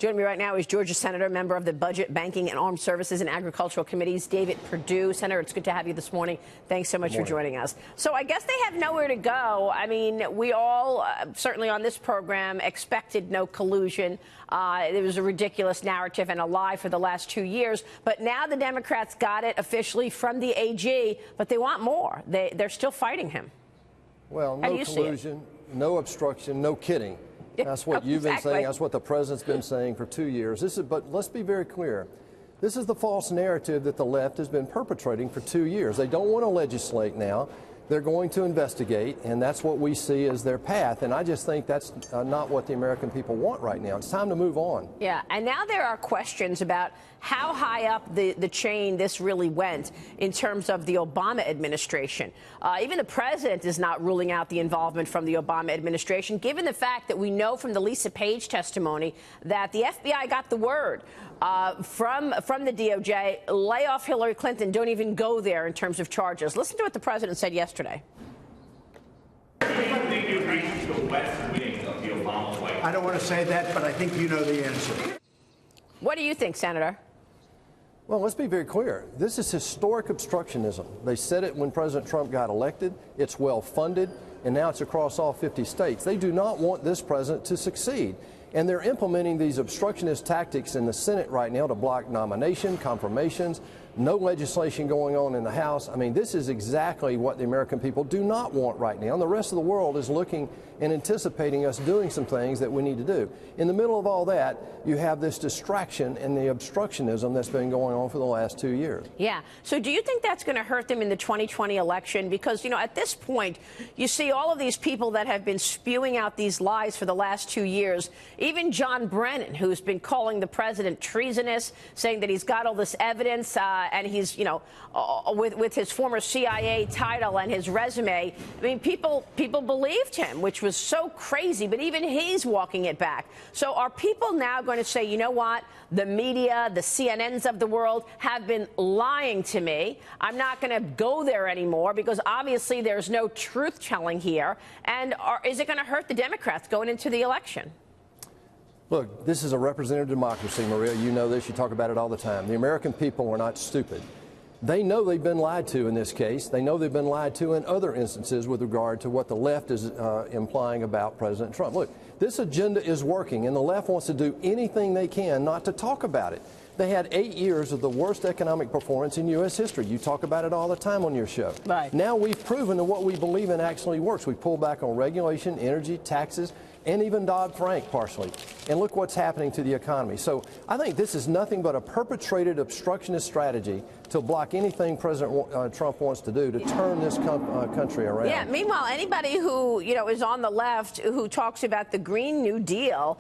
Joining me right now is Georgia Senator, member of the Budget, Banking, and Armed Services and Agricultural Committees, David Perdue. Senator, it's good to have you this morning. Thanks so much for joining us. So I guess they have nowhere to go. I mean, we all, certainly on this program, expected no collusion. It was a ridiculous narrative and a lie for the last 2 years. But now the Democrats got it officially from the AG, but they want more. They're still fighting him. Well, no collusion, no obstruction, no kidding. That's what you've been saying. That's what the president's been saying for 2 years. But let's be very clear. This is the false narrative that the left has been perpetrating for 2 years. They don't want to legislate now. They're going to investigate, and that's what we see as their path. And I just think that's not what the American people want right now. It's time to move on. Yeah, and now there are questions about how high up the chain this really went in terms of the Obama administration. Even the president is not ruling out the involvement from the Obama administration, given the fact that we know from the Lisa Page testimony that the FBI got the word from the DOJ, lay off Hillary Clinton, don't even go there in terms of charges. Listen to what the president said yesterday. Do you think you reached the west wing of the Obama White House? I don't want to say that, but I think you know the answer. What do you think, Senator? Well, let's be very clear. This is historic obstructionism. They said it when President Trump got elected. It's well funded, and now it's across all 50 states. They do not want this president to succeed. And they're implementing these obstructionist tactics in the Senate right now to block nomination, confirmations, no legislation going on in the House. I mean, this is exactly what the American people do not want right now. And the rest of the world is looking and anticipating us doing some things that we need to do. In the middle of all that, you have this distraction and the obstructionism that's been going on for the last 2 years. Yeah. So do you think that's going to hurt them in the 2020 election? Because, you know, at this point, you see all of these people that have been spewing out these lies for the last 2 years. Even John Brennan, who's been calling the president treasonous, saying that he's got all this evidence and he's, you know, with his former CIA title and his resume. I mean, people believed him, which was so crazy, but even he's walking it back. So are people now going to say, you know what, the media, the CNNs of the world have been lying to me. I'm not going to go there anymore because obviously there's no truth telling here. And is it going to hurt the Democrats going into the election? Look, this is a representative democracy, Maria. You know this. You talk about it all the time. The American people are not stupid. They know they've been lied to in this case. They know they've been lied to in other instances with regard to what the left is implying about President Trump. Look, this agenda is working, and the left wants to do anything they can not to talk about it. They had 8 years of the worst economic performance in U.S. history. You talk about it all the time on your show. Right. Now we've proven that what we believe in actually works. We pulled back on regulation, energy, taxes, and even Dodd-Frank partially. And look what's happening to the economy. So I think this is nothing but a perpetrated obstructionist strategy to block anything President Trump wants to do to turn this country around. Yeah. Meanwhile, anybody who, you know, is on the left who talks about the Green New Deal,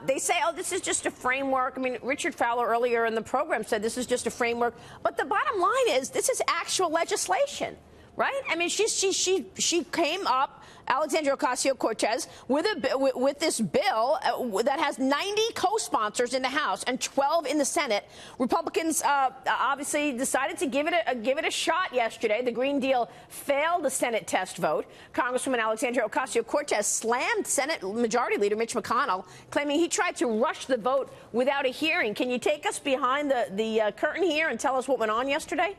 they say, oh, this is just a framework. I mean, Richard Fowler earlier in the program said this is just a framework. But the bottom line is this is actual legislation. Right? I mean, she came up, Alexandria Ocasio-Cortez, with this bill that has 90 co-sponsors in the House and 12 in the Senate. Republicans obviously decided to give it a shot yesterday. The Green Deal failed the Senate test vote. Congresswoman Alexandria Ocasio-Cortez slammed Senate Majority Leader Mitch McConnell, claiming he tried to rush the vote without a hearing. Can you take us behind the curtain here and tell us what went on yesterday?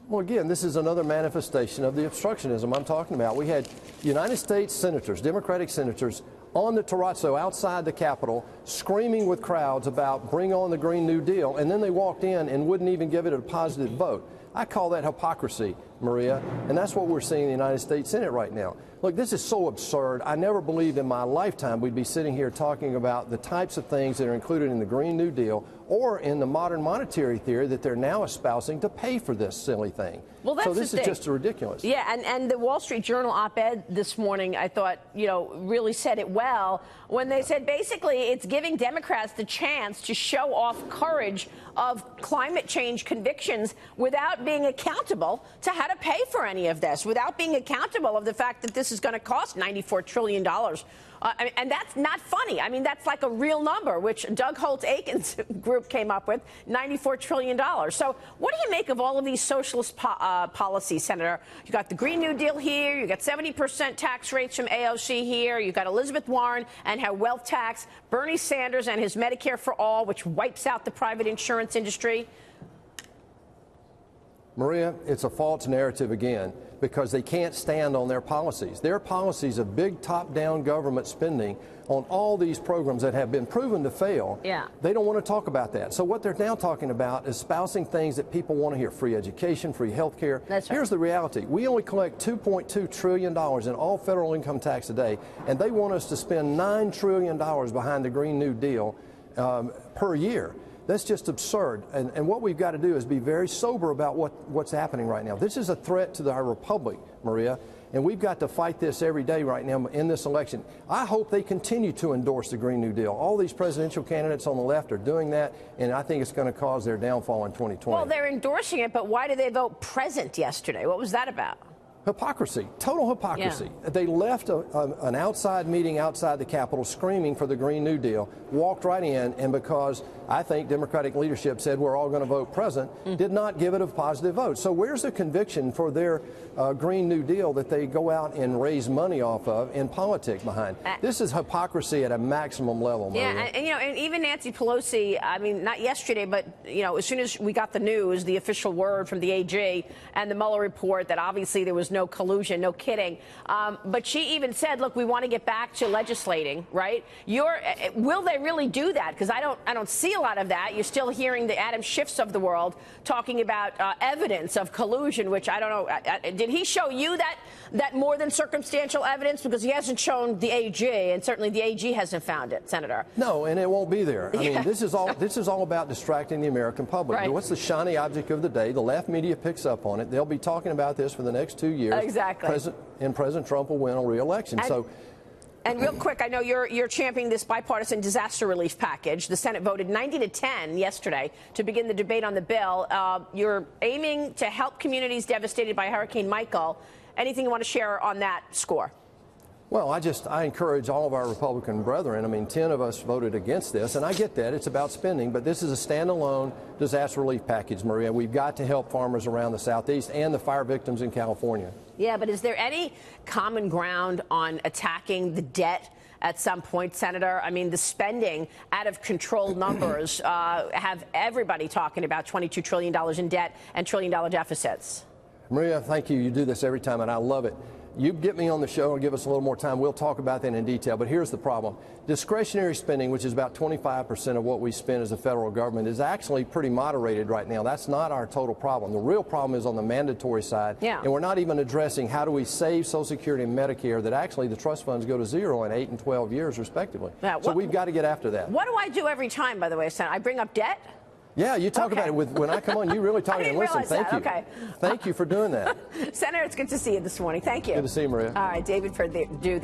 Well, again, this is another manifestation of the obstructionism I'm talking about. We had United States senators, Democratic senators, on the terrazzo outside the Capitol screaming with crowds about bring on the Green New Deal, and then they walked in and wouldn't even give it a positive vote. I call that hypocrisy, Maria, and that's what we're seeing in the United States Senate right now. Look, this is so absurd. I never believed in my lifetime we'd be sitting here talking about the types of things that are included in the Green New Deal or in the modern monetary theory that they're now espousing to pay for this silly thing. Well, that's so this is just ridiculous. Yeah, and the Wall Street Journal op-ed this morning, I thought, you know, really said it well when they said basically it's giving Democrats the chance to show off courage of climate change convictions without being accountable to how to pay for any of this, without being accountable of the fact that this is going to cost $94 trillion. And that's not funny. I mean, that's like a real number, which Doug Holt-Aiken's group came up with, $94 trillion. So what do you make of all of these socialist policies, Senator? You got the Green New Deal here. You got 70% tax rates from AOC here. You got Elizabeth Warren and her wealth tax, Bernie Sanders and his Medicare for All, which wipes out the private insurance industry. Maria, it's a false narrative again, because they can't stand on their policies. Their policies of big top-down government spending on all these programs that have been proven to fail, they don't want to talk about that. So what they're now talking about is espousing things that people want to hear: free education, free health care. That's right. Here's the reality. We only collect $2.2 trillion in all federal income tax today, and they want us to spend $9 trillion behind the Green New Deal per year. That's just absurd. And what we've got to do is be very sober about what's happening right now. This is a threat to our republic, Maria, and we've got to fight this every day right now in this election. I hope they continue to endorse the Green New Deal. All these presidential candidates on the left are doing that, and I think it's going to cause their downfall in 2020. Well, they're endorsing it, but why did they vote present yesterday? What was that about? Hypocrisy, total hypocrisy. Yeah. They left an outside meeting outside the Capitol screaming for the Green New Deal, walked right in, and because I think Democratic leadership said we're all going to vote present, did not give it a positive vote. So where's the conviction for their Green New Deal that they go out and raise money off of in politics behind? This is hypocrisy at a maximum level, Maria. Yeah, and, and even Nancy Pelosi, I mean, not yesterday, but, as soon as we got the news, the official word from the AG and the Mueller report that obviously there was no collusion, no kidding. But she even said, look, we want to get back to legislating, right? Will they really do that? Because I don't see a lot of that. You're still hearing the Adam Schiffs of the world talking about evidence of collusion, which I don't know. Did he show you that more than circumstantial evidence? Because he hasn't shown the AG, and certainly the AG hasn't found it, Senator. No, and it won't be there. I mean, this is all about distracting the American public. Right. What's the shiny object of the day? The left media picks up on it. They'll be talking about this for the next 2 years. Exactly. President Trump will win a re-election. And real quick, I know you're championing this bipartisan disaster relief package. The Senate voted 90-10 yesterday to begin the debate on the bill. You're aiming to help communities devastated by Hurricane Michael. Anything you want to share on that score? Well, I encourage all of our Republican brethren. I mean, 10 of us voted against this, and I get that. It's about spending, but this is a standalone disaster relief package, Maria. We've got to help farmers around the Southeast and the fire victims in California. Yeah, but is there any common ground on attacking the debt at some point, Senator? I mean, the spending out of control numbers have everybody talking about $22 trillion in debt and trillion-dollar deficits. Maria, thank you. You do this every time, and I love it. You get me on the show and give us a little more time. We'll talk about that in detail. But here's the problem. Discretionary spending, which is about 25% of what we spend as a federal government, is actually pretty moderated right now. That's not our total problem. The real problem is on the mandatory side. Yeah. And we're not even addressing how do we save Social Security and Medicare that actually the trust funds go to zero in 8 and 12 years, respectively. Yeah, so we've got to get after that. What do I do every time, by the way, Senator? I bring up debt? Yeah, you talk about it when I come on. You really talk about it. Listen, thank you. Okay. Thank you for doing that. Senator, it's good to see you this morning. Thank you. Good to see you, Maria. All right, David Perdue there.